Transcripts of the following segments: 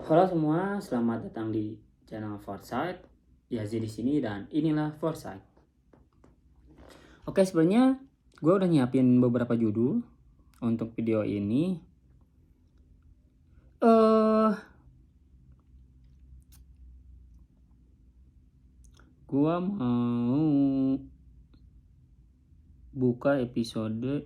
Halo semua, selamat datang di channel Foresight. Yazid di sini dan inilah Foresight. Oke, sebenarnya gue udah nyiapin beberapa judul untuk video ini. Gue mau buka episode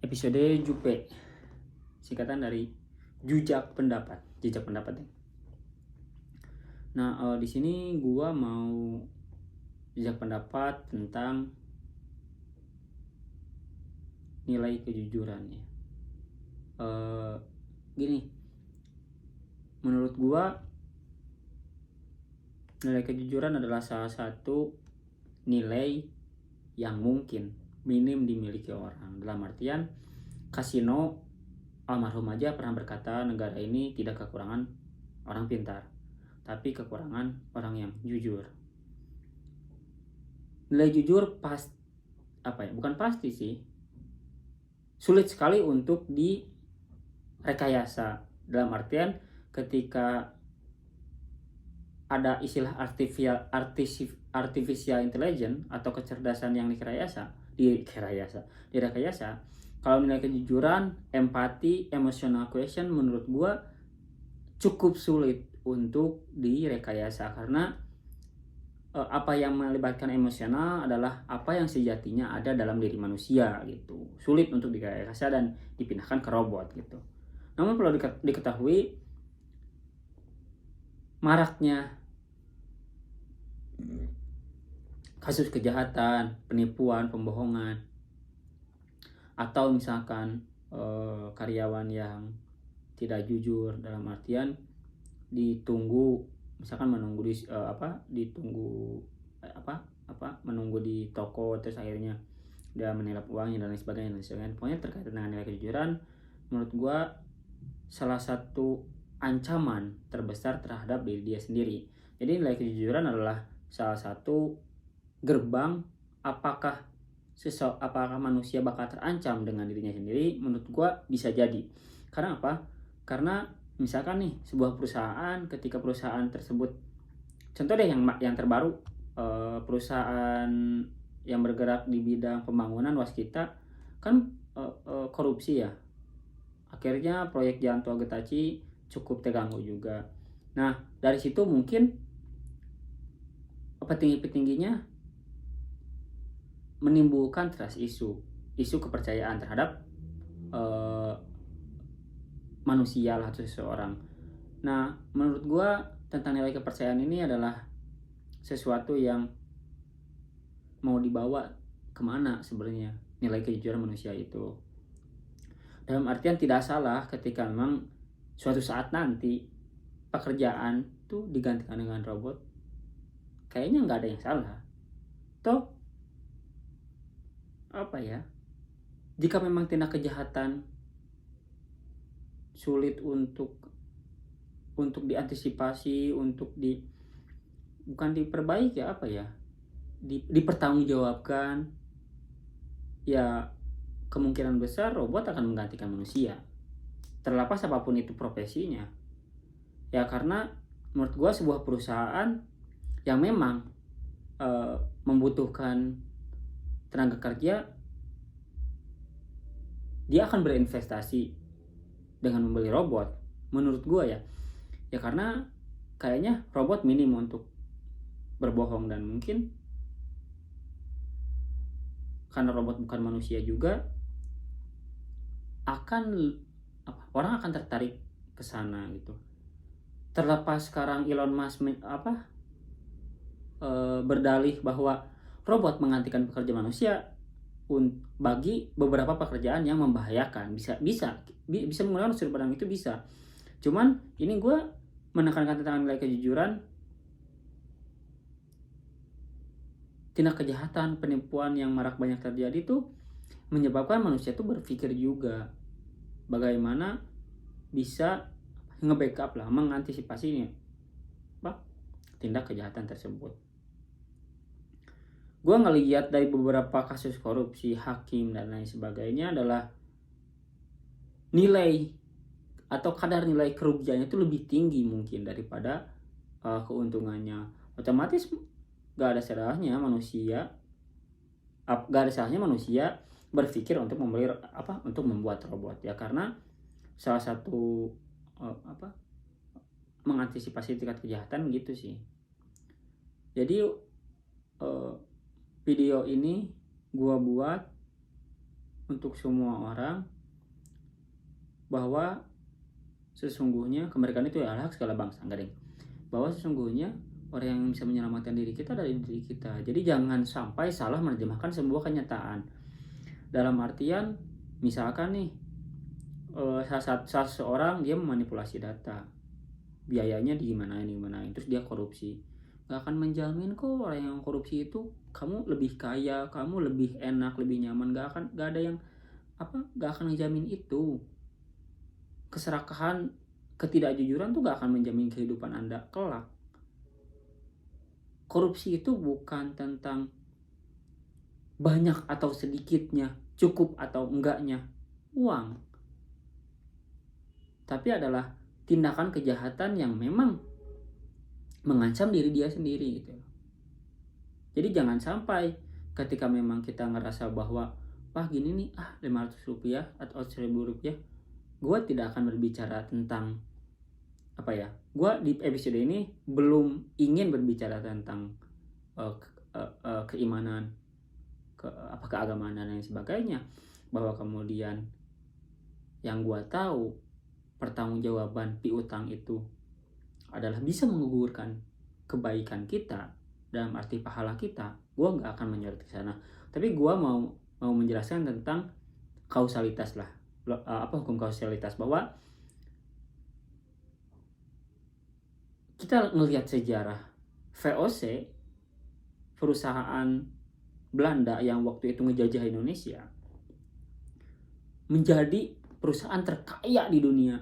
episode JUPE, singkatan dari jejak pendapat ya. Nah, di sini gua mau jejak pendapat tentang nilai kejujuran ya. Gini, menurut gua nilai kejujuran adalah salah satu nilai yang mungkin minim dimiliki orang. Dalam artian, Kasino almarhum aja pernah berkata negara ini tidak kekurangan orang pintar, tapi kekurangan orang yang jujur. Nilai jujur bukan pasti sih, sulit sekali untuk direkayasa. Dalam artian ketika ada istilah artificial intelligence atau kecerdasan yang direkayasa, kalau nilai kejujuran, empati, emotional quotient menurut gua cukup sulit untuk direkayasa, karena apa yang melibatkan emosional adalah apa yang sejatinya ada dalam diri manusia gitu. Sulit untuk direkayasa dan dipindahkan ke robot gitu. Namun perlu diketahui, maraknya kasus kejahatan, penipuan, pembohongan, atau misalkan karyawan yang tidak jujur, dalam artian menunggu di toko, terus akhirnya dia menilap uangnya dan lain sebagainya. Pokoknya terkait dengan nilai kejujuran, menurut gua salah satu ancaman terbesar terhadap diri dia sendiri. Jadi nilai kejujuran adalah salah satu gerbang apakah manusia bakal terancam dengan dirinya sendiri. Menurut gua bisa jadi. Karena apa? Karena misalkan nih, sebuah perusahaan, ketika perusahaan tersebut, contoh deh yang terbaru, perusahaan yang bergerak di bidang pembangunan waskita kan korupsi ya. Akhirnya proyek Jalan Tol Getaci cukup terganggu juga. Nah, dari situ mungkin petinggi-petingginya menimbulkan trust isu kepercayaan terhadap manusia lah, atau seseorang. Nah, menurut gua tentang nilai kepercayaan ini adalah sesuatu yang mau dibawa kemana sebenarnya nilai kejujuran manusia itu. Dalam artian tidak salah ketika memang suatu saat nanti pekerjaan tuh digantikan dengan robot, kayaknya nggak ada yang salah. Toh jika memang tindak kejahatan sulit untuk diantisipasi, bukan diperbaiki dipertanggungjawabkan, ya kemungkinan besar robot akan menggantikan manusia, terlepas apapun itu profesinya. Ya karena menurut gua sebuah perusahaan yang memang membutuhkan tenaga kerja, dia akan berinvestasi dengan membeli robot. Menurut gua ya karena kayaknya robot minim untuk berbohong, dan mungkin karena robot bukan manusia juga, orang akan tertarik ke sana gitu. Terlepas sekarang Elon Musk berdalih bahwa robot menggantikan pekerjaan manusia bagi beberapa pekerjaan yang membahayakan, bisa menggunakan sudut pandang itu, bisa. Cuman ini gue menekankan tentang nilai kejujuran. Tindak kejahatan, penipuan yang marak banyak terjadi itu menyebabkan manusia itu berpikir juga bagaimana bisa nge-backup lah, mengantisipasi ini tindak kejahatan tersebut. Gue ngelihat dari beberapa kasus korupsi hakim dan lain sebagainya adalah nilai atau kadar nilai kerugiannya itu lebih tinggi mungkin daripada keuntungannya. Otomatis gak ada salahnya manusia berpikir untuk membuat robot ya, karena salah satu mengantisipasi tingkat kejahatan gitu sih. Jadi video ini gua buat untuk semua orang bahwa sesungguhnya kemerdekaan itu adalah hak segala bangsa, bahwa sesungguhnya orang yang bisa menyelamatkan diri kita dari diri kita. Jadi jangan sampai salah menerjemahkan sebuah kenyataan. Dalam artian misalkan nih seseorang dia memanipulasi data, biayanya digimanain terus dia korupsi. Gak akan menjamin kok orang yang korupsi itu kamu lebih kaya, kamu lebih enak, lebih nyaman. Gak akan ngejamin itu. Keserakahan, ketidakjujuran tuh gak akan menjamin kehidupan Anda kelak. Korupsi itu bukan tentang banyak atau sedikitnya, cukup atau enggaknya uang, tapi adalah tindakan kejahatan yang memang mengancam diri dia sendiri gitu. Jadi jangan sampai ketika memang kita ngerasa bahwa wah gini nih 500 rupiah atau 1000 rupiah, gue tidak akan berbicara tentang gue di episode ini belum ingin berbicara tentang keimanan, keagamaan dan lain sebagainya, bahwa kemudian yang gue tahu pertanggungjawaban piutang itu adalah bisa menggugurkan kebaikan kita dalam arti pahala kita. Gue nggak akan menyorot ke sana, tapi gue mau menjelaskan tentang kausalitas lah, hukum kausalitas, bahwa kita ngelihat sejarah VOC, perusahaan Belanda yang waktu itu ngejajah Indonesia, menjadi perusahaan terkaya di dunia,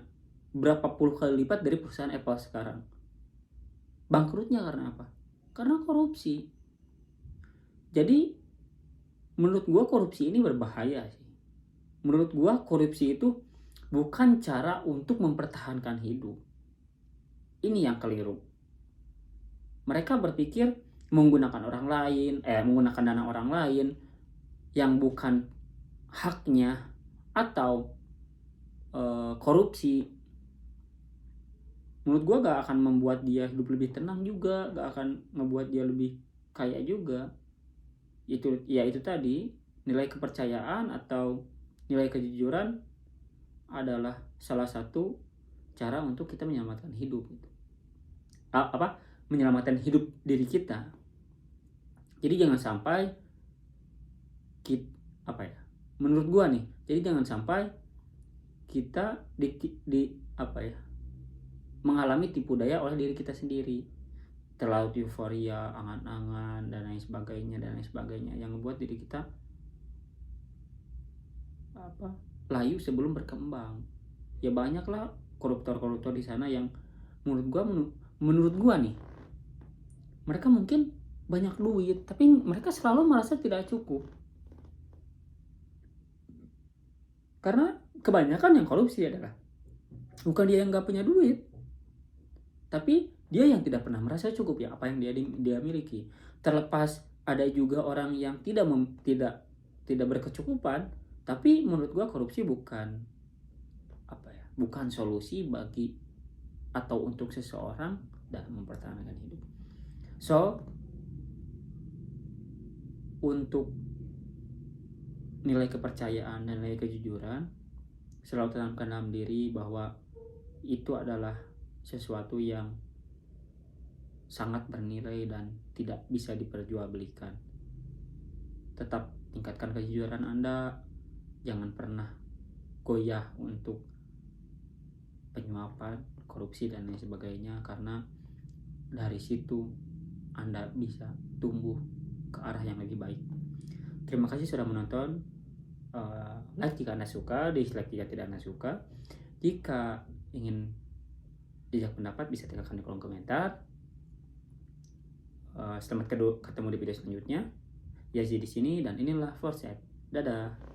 berapa puluh kali lipat dari perusahaan Apple sekarang. Bangkrutnya karena apa? Karena korupsi. Jadi menurut gue korupsi ini berbahaya sih. Menurut gue korupsi itu bukan cara untuk mempertahankan hidup. Ini yang keliru. Mereka berpikir menggunakan dana orang lain yang bukan haknya, atau korupsi, menurut gue gak akan membuat dia hidup lebih tenang juga, gak akan membuat dia lebih kaya juga. Itu tadi, nilai kepercayaan atau nilai kejujuran adalah salah satu cara untuk kita menyelamatkan hidup gitu. Menyelamatkan hidup diri kita. Jadi jangan sampai menurut gua nih, jadi jangan sampai kita mengalami tipu daya oleh diri kita sendiri, terlalu euforia, angan-angan dan lain sebagainya yang membuat diri kita layu sebelum berkembang. Ya banyaklah koruptor di sana yang menurut gua nih, mereka mungkin banyak duit, tapi mereka selalu merasa tidak cukup. Karena kebanyakan yang korupsi adalah bukan dia yang gak punya duit, tapi dia yang tidak pernah merasa cukup ya apa yang dia miliki. Terlepas ada juga orang yang tidak berkecukupan, tapi menurut gua korupsi bukan solusi bagi atau untuk seseorang dalam mempertahankan hidup. So, untuk nilai kepercayaan dan nilai kejujuran, selalu tanamkan dalam diri bahwa itu adalah sesuatu yang sangat bernilai dan tidak bisa diperjualbelikan. Tetap tingkatkan kejujuran Anda, jangan pernah goyah untuk penyuapan, korupsi dan lain sebagainya, karena dari situ Anda bisa tumbuh ke arah yang lebih baik. Terima kasih sudah menonton. Like jika Anda suka, dislike jika tidak Anda suka. Jika ingin jejak pendapat bisa tinggalkan di kolom komentar. Selamat ketemu di video selanjutnya. Yazid di sini dan inilah Forset. Dadah.